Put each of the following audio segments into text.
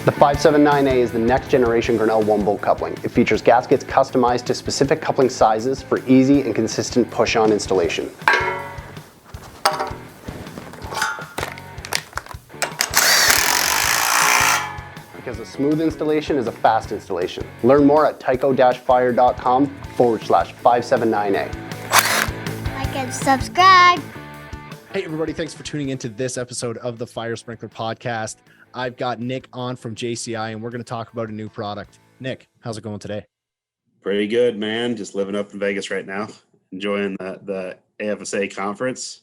The 579A is the next generation Grinnell 1-bolt coupling. It features gaskets customized to specific coupling sizes for easy and consistent push-on installation. Because a smooth installation is a fast installation. Learn more at tyco-fire.com/579A. Like and subscribe. Hey everybody, thanks for tuning into this episode of the Fire Sprinkler Podcast. I've got Nick on from JCI and we're going to talk about a new product. Nick, how's it going today? Pretty good, man. Just living up in Vegas right now, enjoying the AFSA conference.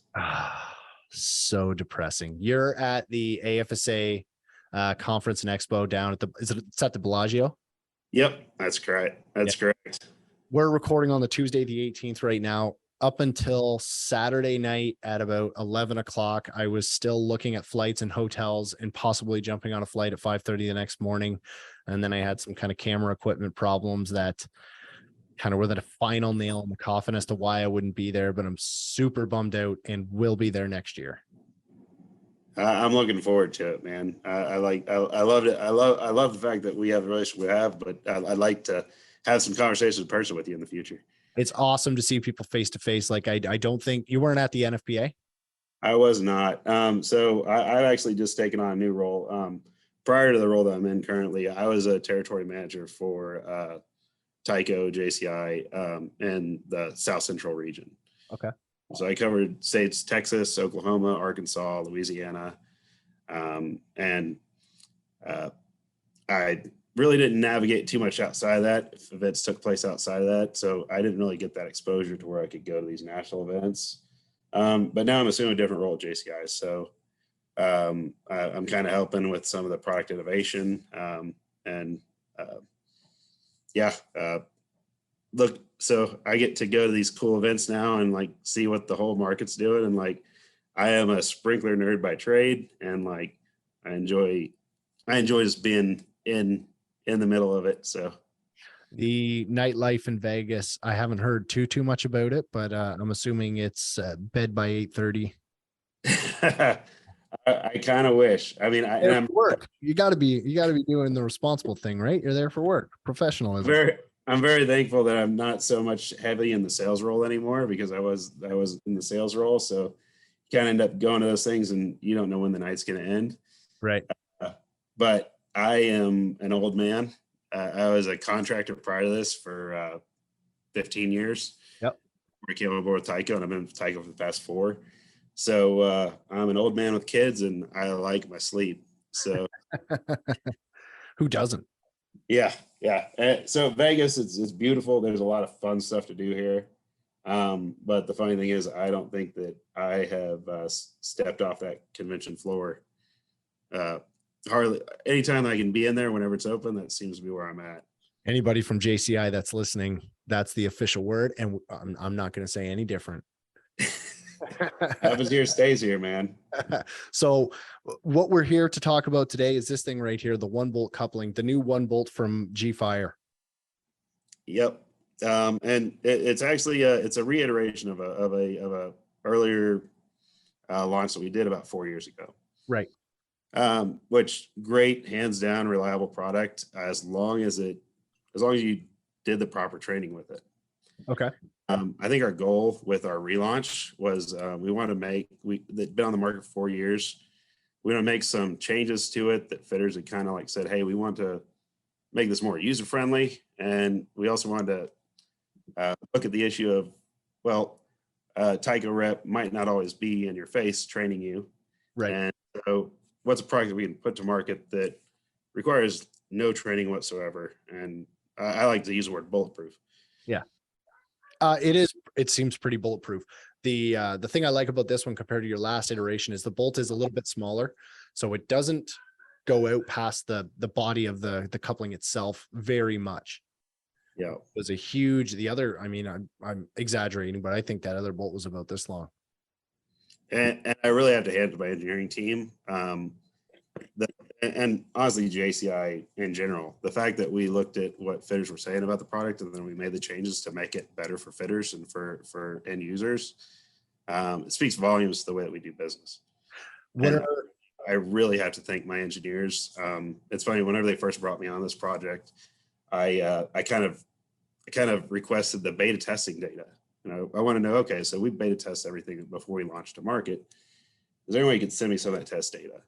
So depressing. You're at the AFSA conference and expo down at it's at the Bellagio? Yep, that's correct. That's correct. We're recording on the Tuesday, the 18th right now. Up until Saturday night at about 11 o'clock, I was still looking at flights and hotels and possibly jumping on a flight at 5:30 the next morning. And then I had some kind of camera equipment problems that kind of were the final nail in the coffin as to why I wouldn't be there, but I'm super bummed out and will be there next year. I'm looking forward to it, man. I loved it. I love the fact that we have the relationship we have, but I'd like to have some conversations in person with you in the future. It's awesome to see people face to face. Like I don't think you weren't at the NFPA. I was not. So I've actually just taken on a new role. Prior to the role that I'm in currently, I was a territory manager for Tyco, JCI, in the South Central region. Okay. So I covered states, Texas, Oklahoma, Arkansas, Louisiana. And I really didn't navigate too much outside of that. If events took place outside of that. So I didn't really get that exposure to where I could go to these national events. But now I'm assuming a different role at JCI. So I'm kind of helping with some of the product innovation. Look, so I get to go to these cool events now and like see what the whole market's doing. And like, I am a sprinkler nerd by trade. And like, I enjoy just being in the middle of it. So the nightlife in Vegas, I haven't heard too much about it, but I'm assuming it's bed by 8:30. I kind of wish. I mean, I'm work. You got to be doing the responsible thing, right? You're there for work, professionalism. I'm very thankful that I'm not so much heavy in the sales role anymore, because I was in the sales role. So you kind of end up going to those things and you don't know when the night's going to end. Right. But I am an old man. I was a contractor prior to this for 15 years. Yep. I came on board with Tyco, and I've been with Tyco for the past 4. So I'm an old man with kids, and I like my sleep. So who doesn't? Yeah. So Vegas, it's beautiful. There's a lot of fun stuff to do here. But the funny thing is, I don't think that I have stepped off that convention floor. Hardly. Anytime I can be in there, whenever it's open, that seems to be where I'm at. Anybody from JCI that's listening, that's the official word, and I'm not going to say any different. Happens here, stays here, man. So what we're here to talk about today is this thing right here, the 1-bolt coupling, the new 1-bolt from G Fire. Yep. And it's actually it's a reiteration of a earlier launch that we did about 4 years ago. Right. Which great, hands down, reliable product as long as you did the proper training with it. Okay. I think our goal with our relaunch was we want to make they've been on the market for 4 years. We want to make some changes to it that fitters had kind of like said, hey, we want to make this more user friendly, and we also wanted to look at the issue of, well, Tyco rep might not always be in your face training you, right? And so, what's a product that we can put to market that requires no training whatsoever? And I like to use the word bulletproof. Yeah. It seems pretty bulletproof. The thing I like about this one compared to your last iteration is the bolt is a little bit smaller, so it doesn't go out past the body of the coupling itself very much. Yeah, it was a huge. The other, I mean, I'm exaggerating, but I think that other bolt was about this long. And I really have to hand it to my engineering team. And honestly, JCI in general, the fact that we looked at what fitters were saying about the product and then we made the changes to make it better for fitters and for end users, it speaks volumes to the way that we do business. I really have to thank my engineers. It's funny, whenever they first brought me on this project, I kind of requested the beta testing data. I want to know, okay, so we beta test everything before we launched to market. Is there any way you could send me some of that test data?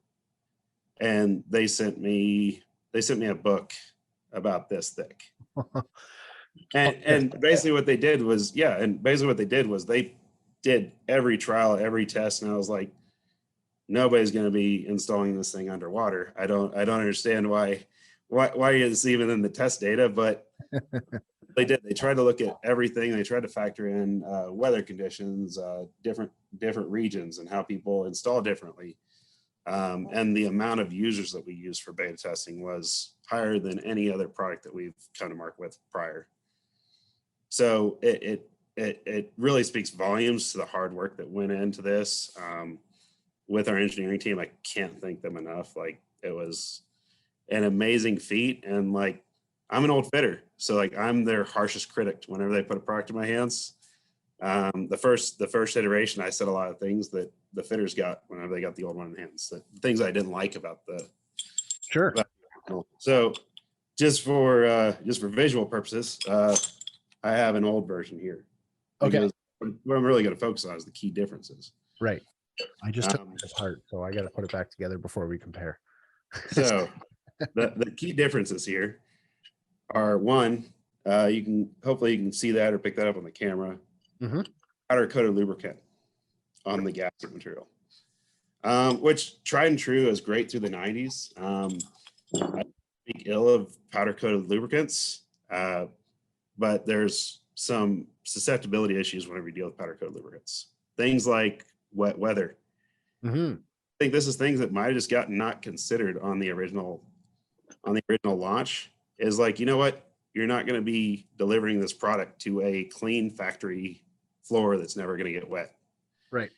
And they sent me a book about this thick. And basically what they did was, they did every trial, every test, and I was like, nobody's going to be installing this thing underwater. I don't understand why it's even in the test data, but they did. They tried to look at everything. They tried to factor in weather conditions, different regions, and how people install differently. And the amount of users that we used for beta testing was higher than any other product that we've come to market with prior. So it really speaks volumes to the hard work that went into this. With our engineering team, I can't thank them enough. Like, it was an amazing feat. And like, I'm an old fitter, so like, I'm their harshest critic whenever they put a product in my hands. The first iteration, I said a lot of things that the fitters got whenever they got the old one in hands, the things I didn't like about the. Sure. So just for visual purposes, I have an old version here. Okay. What I'm really going to focus on is the key differences. Right. I just took it apart, so I got to put it back together before we compare. So the key differences here are, one, hopefully you can see that or pick that up on the camera. Mm-hmm. Powder coated lubricant on the gasket material, which tried and true is great through the 90s. I speak ill of powder coated lubricants, but there's some susceptibility issues whenever you deal with powder coated lubricants. Things like wet weather. Mm-hmm. I think this is things that might have just gotten not considered on the original launch. Is like, you know what, you're not going to be delivering this product to a clean factory floor that's never going to get wet. Right.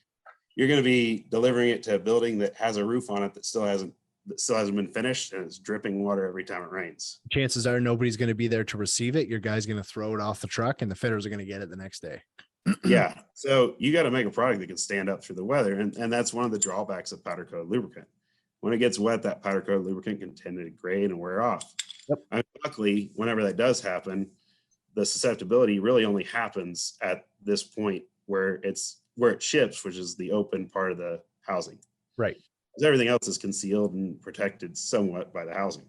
You're going to be delivering it to a building that has a roof on it that still hasn't been finished, and it's dripping water every time it rains. Chances are nobody's going to be there to receive it. Your guy's going to throw it off the truck, and the fitters are going to get it the next day. Yeah. So you got to make a product that can stand up through the weather. And that's one of the drawbacks of powder coated lubricant. When it gets wet, that powder coated lubricant can tend to degrade and wear off. Yep. And luckily, whenever that does happen, the susceptibility really only happens at this point where it ships, which is the open part of the housing. Right. Because everything else is concealed and protected somewhat by the housing.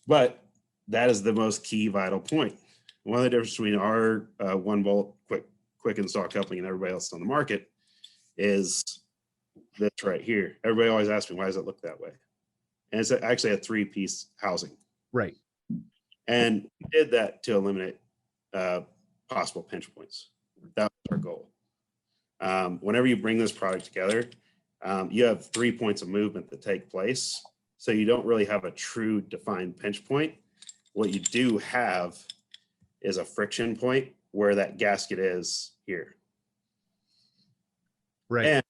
But that is the most key vital point. One of the differences between our 1-bolt quick install coupling and everybody else on the market is this right here. Everybody always asks me, why does it look that way? And it's actually a 3-piece housing. Right. And we did that to eliminate possible pinch points. That was our goal. Whenever you bring this product together, you have 3 points of movement that take place. So you don't really have a true defined pinch point. What you do have is a friction point where that gasket is here. Right. And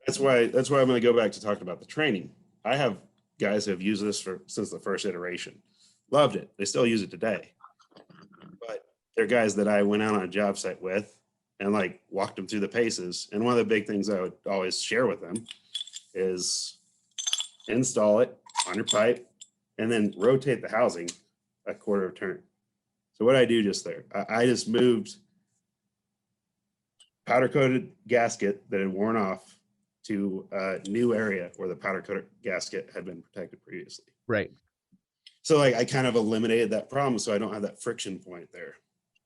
that's why I'm going to go back to talking about the training. I have guys who have used this since the first iteration. Loved it. They still use it today. But they're guys that I went out on a job site with and like walked them through the paces. And one of the big things I would always share with them is install it on your pipe and then rotate the housing a quarter of a turn. So what I do just there, I just moved powder coated gasket that had worn off to a new area where the powder coated gasket had been protected previously. Right. So like I kind of eliminated that problem, so I don't have that friction point there.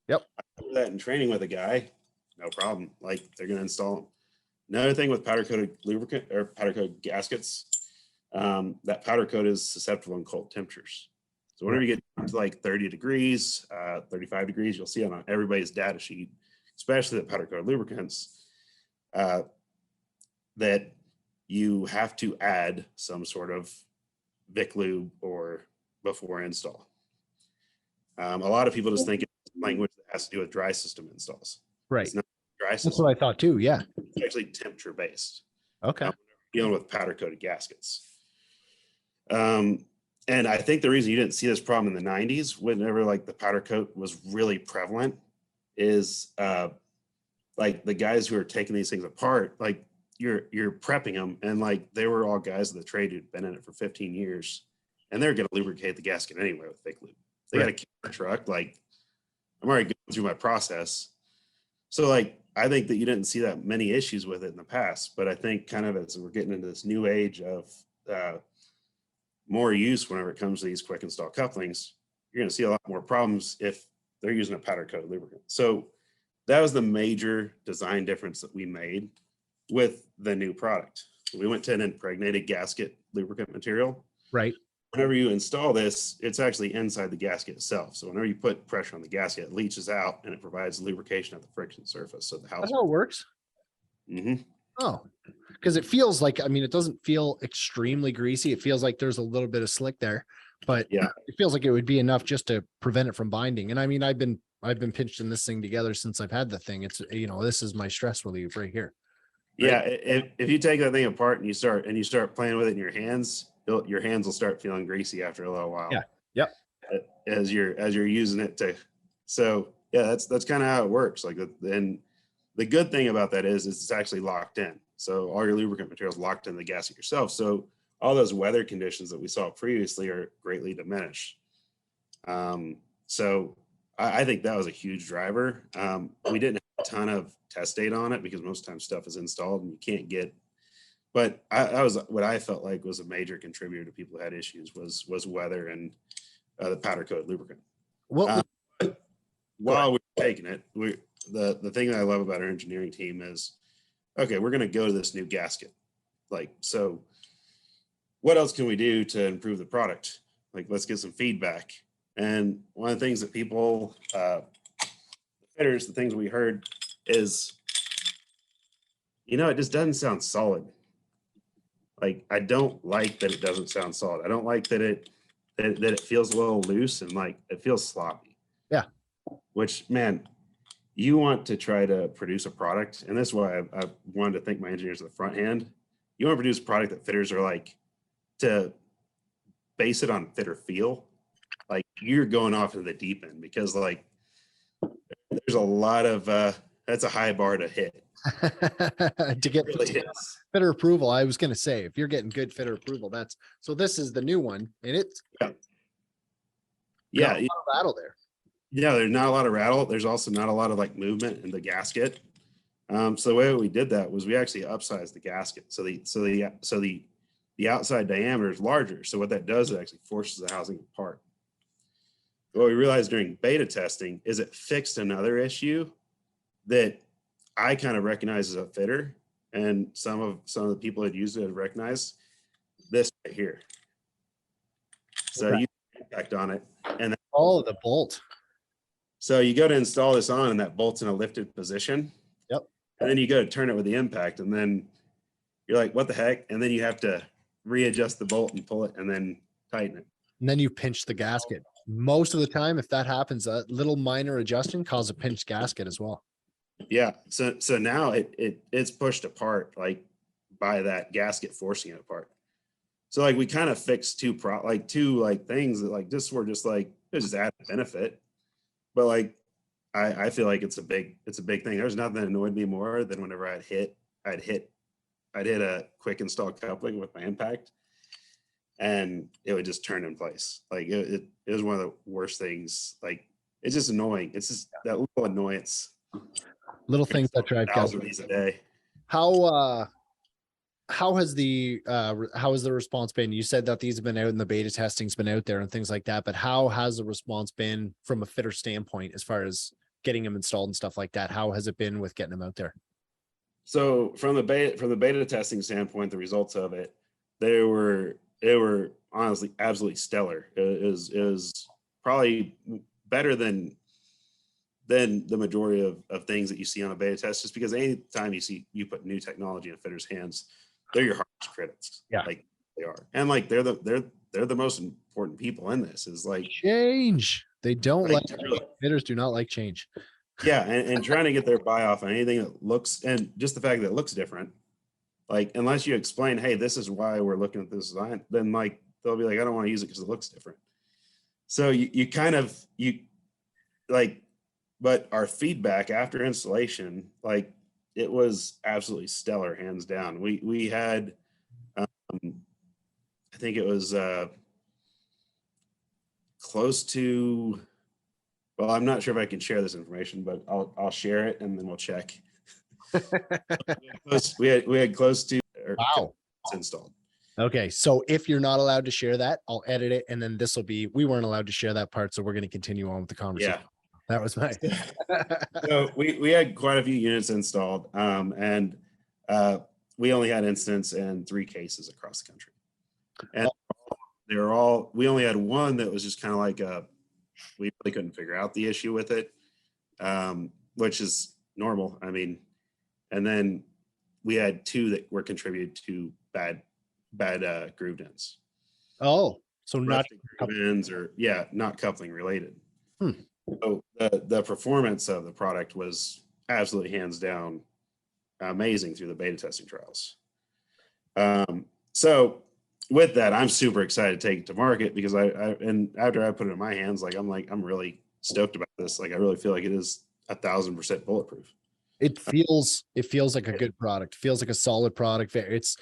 Yep. I do that in training with a guy, no problem. Like they're going to install them. Another thing with powder coated lubricant or powder coated gaskets, that powder coat is susceptible in cold temperatures. So whenever you get to like 30 degrees, 35 degrees, you'll see it on everybody's data sheet, especially the powder coated lubricants, that you have to add some sort of Vic lube or before install. A lot of people just think it's language that has to do with dry system installs. Right. It's not dry system. That's what I thought too. Yeah. It's actually temperature based. Okay. Dealing with powder coated gaskets. And I think the reason you didn't see this problem in the 90s, whenever like the powder coat was really prevalent, is like the guys who are taking these things apart, like you're prepping them, and like they were all guys of the trade who'd been in it for 15 years, and they're going to lubricate the gasket anyway with thick lube. They got to keep the truck. Like I'm already going through my process, so like I think that you didn't see that many issues with it in the past, but I think kind of as we're getting into this new age of more use whenever it comes to these quick install couplings, you're going to see a lot more problems if they're using a powder coated lubricant. So that was the major design difference that we made with the new product. We went to an impregnated gasket lubricant material. Right. Whenever you install this, it's actually inside the gasket itself. So whenever you put pressure on the gasket, it leaches out and it provides lubrication at the friction surface. So the house. That's how it works. Mm-hmm. Oh, because it feels like, I mean, it doesn't feel extremely greasy. It feels like there's a little bit of slick there, but yeah, it feels like it would be enough just to prevent it from binding. And I mean, I've been pinching this thing together since I've had the thing. It's, you know, this is my stress relief right here. Right? Yeah. If you take that thing apart and you start playing with it in your hands, your hands will start feeling greasy after a little while. Yeah. Yep. As you're using it to, so yeah, that's kind of how it works. Like, and the good thing about that is it's actually locked in. So all your lubricant material is locked in the gasket yourself. So all those weather conditions that we saw previously are greatly diminished. So I think that was a huge driver. We didn't have a ton of test data on it because most times stuff is installed and you can't get, but I was, what I felt like was a major contributor to people who had issues was weather and the powder coated lubricant. Well, while we're taking it, the thing that I love about our engineering team is, okay, we're going to go to this new gasket. Like, so what else can we do to improve the product? Like, let's get some feedback. And one of the things that people, fitters, the things we heard is, you know, it just doesn't sound solid. Like, I don't like that it doesn't sound solid. I don't like that it feels a little loose and like it feels sloppy. Yeah. Which, man, you want to try to produce a product, and this is why I wanted to thank my engineers at the front end. You want to produce a product that fitters are like, to base it on fitter feel, like you're going off into the deep end, because like there's a lot of that's a high bar to hit. To get Really fitter approval. I was going to say, if you're getting good fitter approval, that's, so this is the new one, and it's yeah, a lot of rattle there. Yeah, there's not a lot of rattle. There's also not a lot of like movement in the gasket. So the way we did that was we actually upsized the gasket. So the outside diameter is larger. So what that does, it actually forces the housing apart. What we realized during beta testing is it fixed another issue that I kind of recognize as a fitter, and some of the people that used it have recognized this right here. So you impact on it, and the bolt. so you go to install this on, and that bolt's in a lifted position. Yep. And then you go to turn it with the impact, and then you're like, what the heck? And then you have to readjust the bolt and pull it and then tighten it. And then you pinch the gasket. Most of the time, if that happens, a little minor adjusting causes a pinched gasket as well. Yeah. So now it's pushed apart, like by that gasket forcing it apart. So like we kind of fixed two things that like just were just like, it just added benefit. But like, I feel like it's a big thing. There's nothing that annoyed me more than whenever I'd hit a quick install coupling with my impact, and it would just turn in place. Like it was one of the worst things. Like, it's just annoying. It's just that little annoyance. Little things that drive guys. A day. How has the response been? You said that these have been out and the beta testing's been out there and things like that, but how has the response been from a fitter standpoint as far as getting them installed and stuff like that? How has it been with getting them out there? So from the beta testing standpoint, the results of it, they were honestly absolutely stellar. It is probably better than the majority of things that you see on a beta test, just because anytime you put new technology in a fitter's hands, they're your harshest critics. Yeah. Like they are. And like they're the most important people in this, is like change. They don't like really, fitters do not like change. Yeah, and trying to get their buy off on anything that looks, and just the fact that it looks different. Like, unless you explain, hey, this is why we're looking at this design, then like they'll be like, I don't want to use it because it looks different. So you kind of but our feedback after installation, like it was absolutely stellar, hands down. We had, I think it was close to, well, I'm not sure if I can share this information, but I'll share it and then we'll check. We had close to Wow. installed. Okay, so if you're not allowed to share that, I'll edit it, and then this will be, we weren't allowed to share that part, so we're going to continue on with the conversation. Yeah. That was my. So we had quite a few units installed, and we only had incidents in 3 cases across the country, and they were all. We only had one that was just kind of like we really couldn't figure out the issue with it, which is normal. I mean, and then we had 2 that were contributed to bad groove ends. Oh, so not groove ends, or not coupling related. Hmm. So the performance of the product was absolutely hands down amazing through the beta testing trials. So with that, I'm super excited to take it to market, because and after I put it in my hands, I'm really stoked about this. Like, I really feel like it is 1,000% bulletproof. It feels like a good product. Feels like a solid product. It's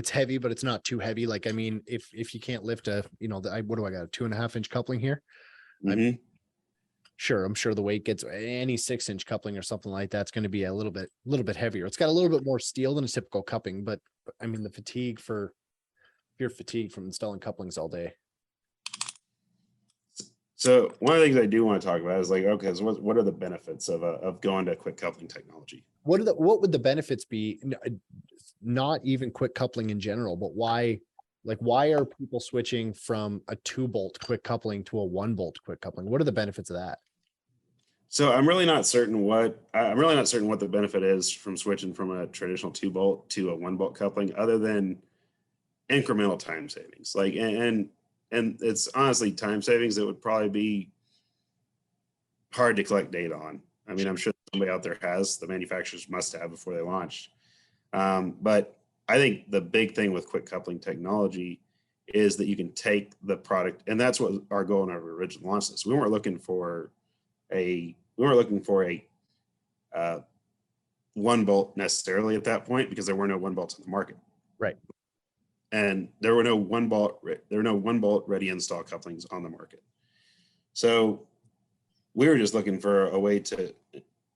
heavy, but it's not too heavy. Like, I mean, if you can't lift what do I got? A 2.5-inch coupling here? Mm-hmm. I'm sure the weight gets any 6-inch coupling or something like that's going to be a little bit heavier. It's got a little bit more steel than a typical coupling, but I mean, if you're fatigued from installing couplings all day. So one of the things I do want to talk about is okay, so what are the benefits of going to quick coupling technology? What would the benefits be? Not even quick coupling in general, but why are people switching from a 2-bolt quick coupling to a 1-bolt quick coupling? What are the benefits of that? So I'm really not certain what the benefit is from switching from a traditional 2-bolt to a 1-bolt coupling, other than incremental time savings. And it's honestly time savings that would probably be hard to collect data on. I mean, I'm sure somebody out there has, the manufacturers must have before they launched. But I think the big thing with quick coupling technology is that you can take the product, and that's what our goal in our original launch is. We weren't looking for a 1-bolt necessarily at that point, because there were no 1-bolts on the market. Right. And there were no 1-bolt ready install couplings on the market. So we were just looking for a way to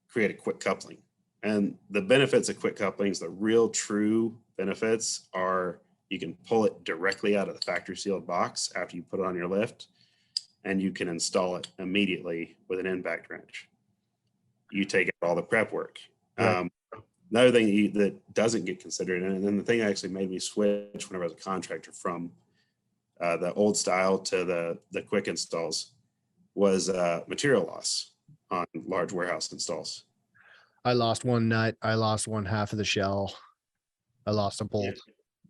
create a quick coupling. And the benefits of quick couplings, the real true benefits, are you can pull it directly out of the factory sealed box after you put it on your lift, and you can install it immediately with an impact wrench. You take out all the prep work. Right. Another thing that doesn't get considered, and then the thing that actually made me switch whenever I was a contractor from the old style to the quick installs, was material loss on large warehouse installs. I lost one nut. I lost one half of the shell. I lost a bolt.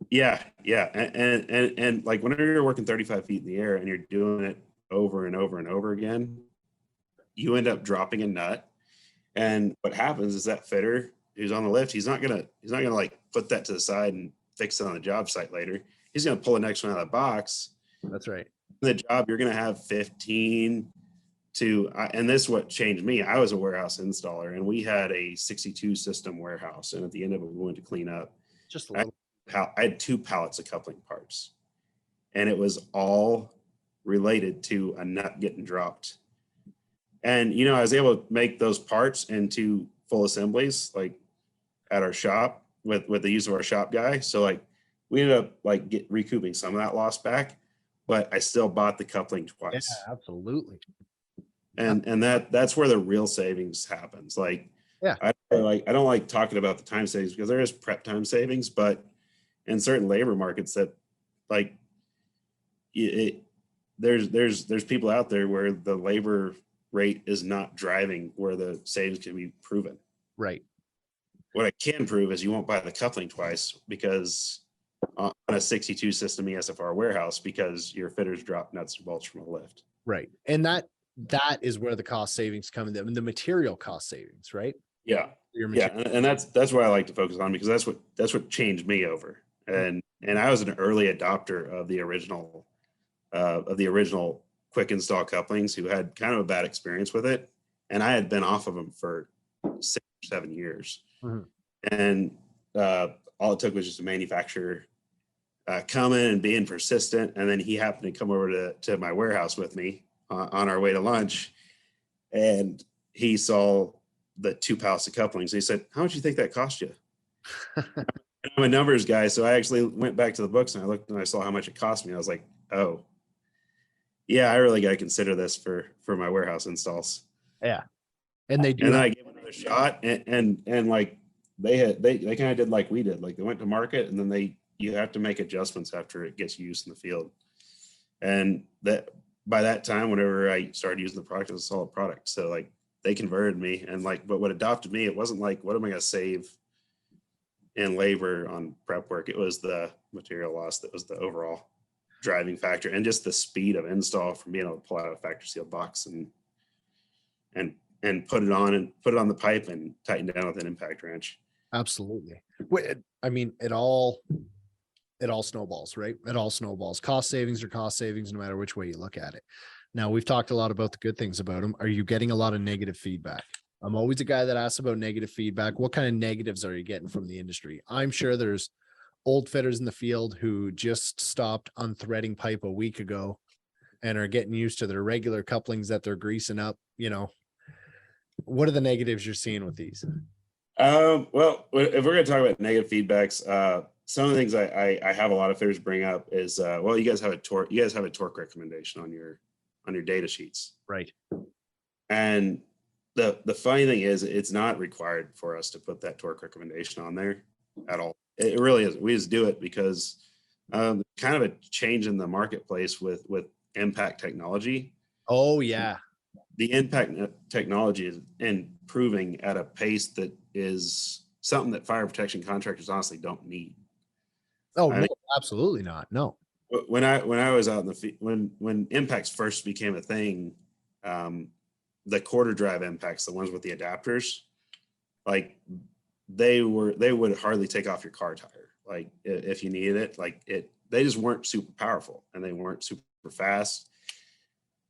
Yeah. And like, whenever you're working 35 feet in the air and you're doing it over and over and over again, you end up dropping a nut. And what happens is that fitter who's on the lift, he's not gonna like put that to the side and fix it on the job site later. He's gonna pull the next one out of the box. That's right. The job, you're gonna have 15 to, and this is what changed me. I was a warehouse installer, and we had a 62 system warehouse, and at the end of it, we went to clean up. Just a little. I had 2 pallets of coupling parts, and it was all related to a nut getting dropped. And I was able to make those parts into full assemblies, like at our shop with the use of our shop guy. So like, we ended up like recouping some of that loss back, but I still bought the coupling twice. Yeah, absolutely. And that's where the real savings happens. Like, yeah, I don't like talking about the time savings, because there is prep time savings, but in certain labor markets that like there's people out there where the labor rate is not driving where the savings can be proven. Right. What I can prove is you won't buy the coupling twice, because on a 62 system ESFR warehouse, because your fitters drop nuts and bolts from a lift. Right. And that is where the cost savings come in, the material cost savings, right? Yeah. And that's what I like to focus on, because that's what changed me over. And I was an early adopter of the original quick install couplings, who had kind of a bad experience with it. And I had been off of them for 6 or 7 years. Mhm. And all it took was just a manufacturer coming and being persistent. And then he happened to come over to my warehouse with me on our way to lunch. And he saw the 2 pallets of couplings. He said, "How much do you think that cost you?" I'm a numbers guy, so I actually went back to the books and I looked and I saw how much it cost me. I was like, "Oh, yeah, I really got to consider this for my warehouse installs." Yeah. And they do And then have, I gave it another shot, and like they kind of did like we did, like they went to market, and then you have to make adjustments after it gets used in the field. And that by that time, whenever I started using the product, it was a solid product. So like they converted me, and like, but what adopted me, it wasn't like, what am I going to save in labor on prep work? It was the material loss that was the overall driving factor, and just the speed of install from being able to pull out a factory sealed box and put it on the pipe and tighten down with an impact wrench. absolutely. I mean, it all snowballs, right? It all snowballs. Cost savings are cost savings, no matter which way you look at it. Now, we've talked a lot about the good things about them. Are you getting a lot of negative feedback? I'm always a guy that asks about negative feedback. What kind of negatives are you getting from the industry? I'm sure there's old fitters in the field who just stopped unthreading pipe a week ago and are getting used to their regular couplings that they're greasing up. What are the negatives you're seeing with these? Well, if we're going to talk about negative feedbacks, some of the things I have a lot of fitters bring up is, well, you guys have a torque recommendation on your data sheets. Right. And the funny thing is, it's not required for us to put that torque recommendation on there at all. It really isn't. We just do it because kind of a change in the marketplace with impact technology. Oh yeah. The impact technology is improving at a pace that is something that fire protection contractors honestly don't need. Oh, I no, mean, absolutely not. No. when I was out in the field, when impacts first became a thing, the quarter drive impacts, the ones with the adapters, like they would hardly take off your car tire. Like if you needed it, they just weren't super powerful and they weren't super fast.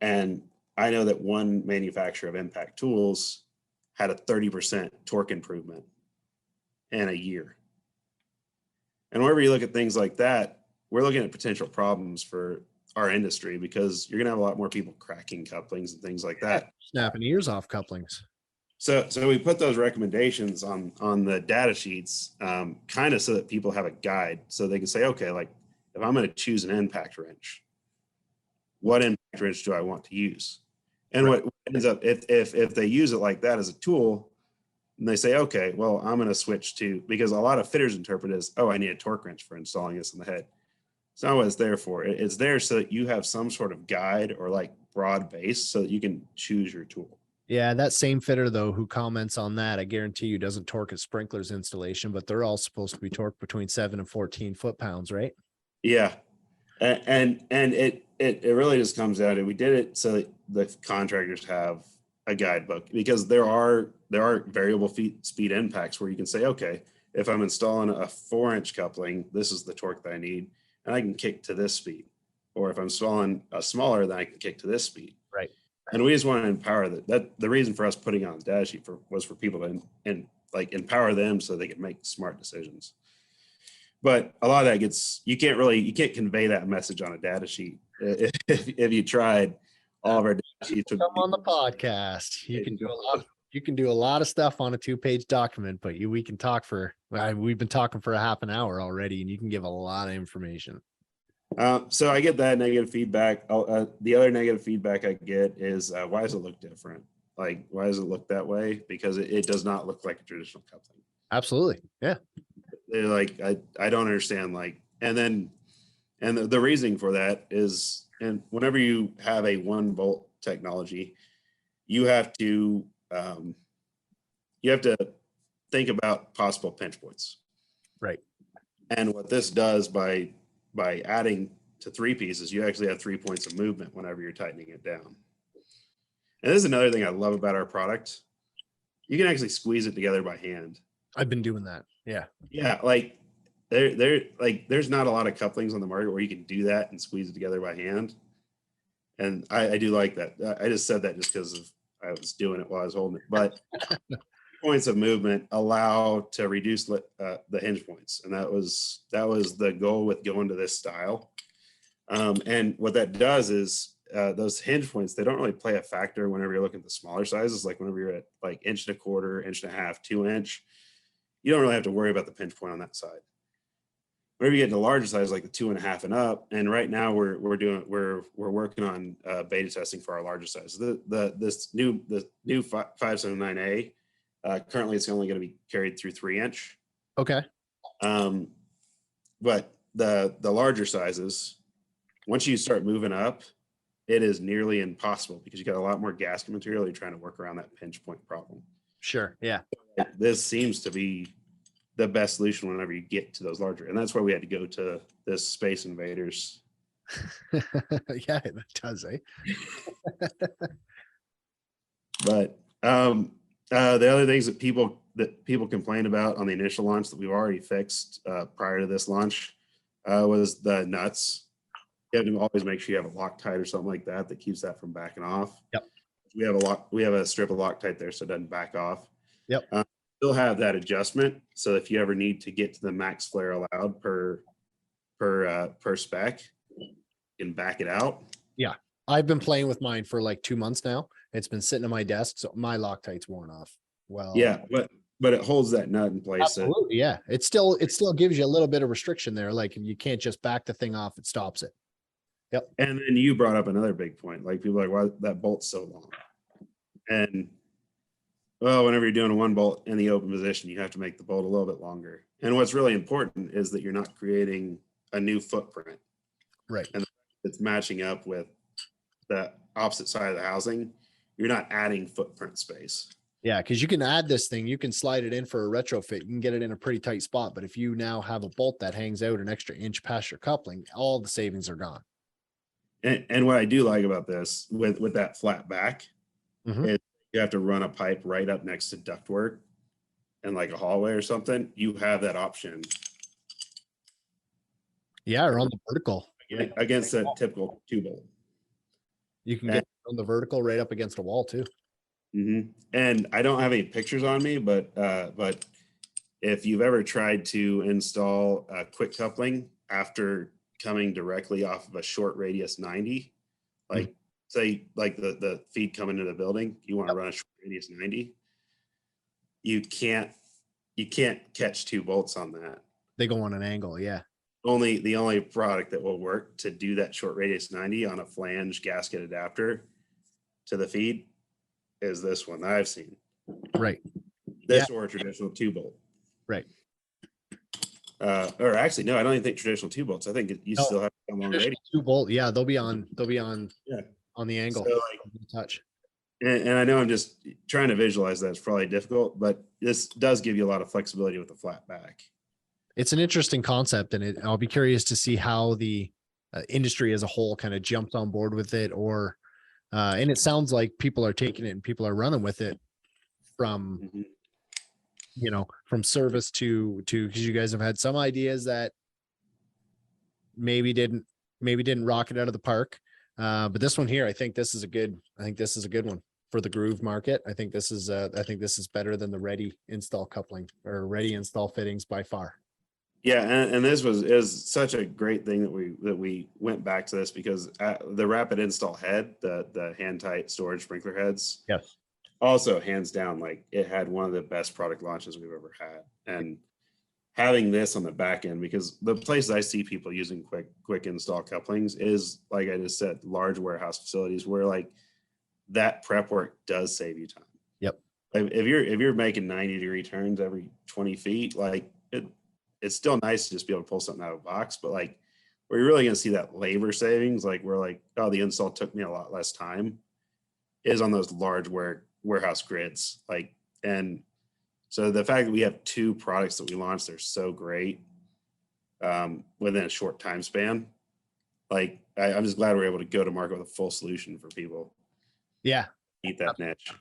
And I know that one manufacturer of impact tools had a 30% torque improvement in a year. And whenever you look at things like that, we're looking at potential problems for our industry because you're going to have a lot more people cracking couplings and things like that. Snapping ears off couplings. So we put those recommendations on the data sheets, kind of so that people have a guide so they can say, okay, like if I'm going to choose an impact wrench, what impact wrench do I want to use? And what ends up, if they use it like that as a tool, and they say, okay, well, I'm going to switch to, because a lot of fitters interpret it as, oh, I need a torque wrench for installing this in the head. It's not what it's there for. It's there so that you have some sort of guide or like broad base so that you can choose your tool. Yeah, that same fitter though who comments on that, I guarantee you doesn't torque a sprinklers installation, but they're all supposed to be torqued between 7 and 14 foot-pounds, right? Yeah, and it really just comes down to, we did it so that the contractors have a guidebook, because there are variable speed impacts where you can say, okay, if I'm installing a 4-inch coupling, this is the torque that I need, and I can kick to this speed. Or if I'm installing a smaller, then I can kick to this speed. Right. And we just want to empower that. The reason for us putting on the data sheet was for people to empower them so they can make smart decisions. But a lot of that you can't convey that message on a data sheet. If you tried, all of our data sheets would Come on the podcast. You can do a lot of stuff on a 2-page document, but we've been talking for a half an hour already, and you can give a lot of information. So I get that negative feedback. The other negative feedback I get is, why does it look different? Like, why does it look that way? Because it does not look like a traditional coupling. Absolutely. Yeah. They're like, I don't understand. Like, and the reasoning for that is, and whenever you have a 1-bolt technology, you have to think about possible pinch points. Right. And what this does by adding to 3 pieces, you actually have 3 points of movement whenever you're tightening it down. And this is another thing I love about our product. You can actually squeeze it together by hand. I've been doing that. Yeah. Yeah. Like there's not a lot of couplings on the market where you can do that and squeeze it together by hand. And I do like that. I just said that just because I was doing it while I was holding it. But points of movement allow to reduce the hinge points, and that was the goal with going to this style. And what that does is those hinge points, they don't really play a factor whenever you're looking at the smaller sizes. Like whenever you're at like 1.25 inch, 1.5 inch, 2 inch, you don't really have to worry about the pinch point on that side. Whenever you get into larger sizes like the 2.5 and up, and right now we're working on beta testing for our larger sizes. The new 579A, currently it's only going to be carried through 3 inch. Okay. But the larger sizes, once you start moving up, it is nearly impossible because you got a lot more gasket material. You're trying to work around that pinch point problem. Sure. Yeah. This seems to be the best solution whenever you get to those larger, and that's why we had to go to this Space Invaders. Yeah, that does, eh? But the other things that people complained about on the initial launch that we've already fixed prior to this launch was the nuts. You have to always make sure you have a Loctite or something like that keeps that from backing off. Yep. We have a strip of Loctite there so it doesn't back off. Yep. Still have that adjustment, so if you ever need to get to the max flare allowed per spec, you can back it out. Yeah, I've been playing with mine for like 2 months now. It's been sitting on my desk, so my Loctite's worn off. Well, yeah, but it holds that nut in place. Absolutely, yeah. It still gives you a little bit of restriction there. Like you can't just back the thing off; it stops it. Yep. And then you brought up another big point. Like people are like, why that bolt's so long? And well, whenever you're doing a 1 bolt in the open position, you have to make the bolt a little bit longer. And what's really important is that you're not creating a new footprint. Right. And it's matching up with the opposite side of the housing. You're not adding footprint space. Yeah, because you can add this thing, you can slide it in for a retrofit, you can get it in a pretty tight spot. But if you now have a bolt that hangs out an extra inch past your coupling, all the savings are gone. And what I do like about this with that flat back Mhm. is you have to run a pipe right up next to ductwork and like a hallway or something. You have that option. Yeah, or on the vertical. Against a typical 2 bolt. You can get on the vertical right up against a wall too. Mm-hmm. And I don't have any pictures on me, but if you've ever tried to install a quick coupling after coming directly off of a short radius 90, like say like the feed coming into the building, you want to run a short radius 90, you can't catch 2 bolts on that. They go on an angle. Yeah. The only product that will work to do that short radius 90 on a flange gasket adapter to the feed is this one that I've seen. Right. This or a traditional 2 bolt. Right. Or actually, no, I don't even think traditional 2 bolts. I think you still have a long radius. 2 bolt. Yeah, they'll be on Yeah. on the angle. So like, Touch. and I know I'm just trying to visualize that. It's probably difficult, but this does give you a lot of flexibility with the flat back. It's an interesting concept, and I'll be curious to see how the industry as a whole kind of jumps on board with it, or and it sounds like people are taking it and people are running with it from from service to because you guys have had some ideas that maybe didn't rock it out of the park, but this one here, I think this is a good one for the groove market. I think this is better than the ready install coupling or ready install fittings by far. Yeah, and this is such a great thing that we went back to this because the rapid install head, the hand tight storage sprinkler heads, yes, also hands down, like it had one of the best product launches we've ever had. And having this on the back end, because the places I see people using quick install couplings is, like I just said, large warehouse facilities where like that prep work does save you time. Yep. Like if you're making 90-degree turns every 20 feet, like it's still nice to just be able to pull something out of a box, but like where you're really going to see that labor savings, like where like, oh, the install took me a lot less time, is on those large warehouse grids. Like, and so the fact that we have 2 products that we launched, they're so great within a short time span. Like I'm just glad we're able to go to market with a full solution for people. Yeah. Eat that niche.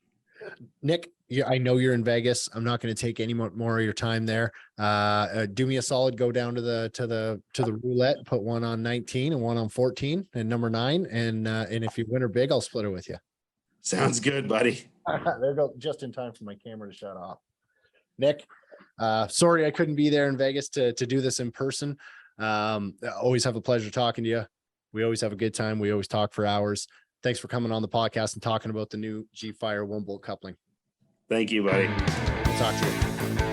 Nick, I know you're in Vegas. I'm not going to take any more of your time there. Do me a solid, go down to the roulette, put one on 19 and one on 14 and number 9. And if you win or big, I'll split it with you. Sounds good, buddy. There you go. Just in time for my camera to shut off. Nick, sorry I couldn't be there in Vegas to do this in person. Always have a pleasure talking to you. We always have a good time. We always talk for hours. Thanks for coming on the podcast and talking about the new G-Fire 1-bolt coupling. Thank you, buddy. We'll talk to you.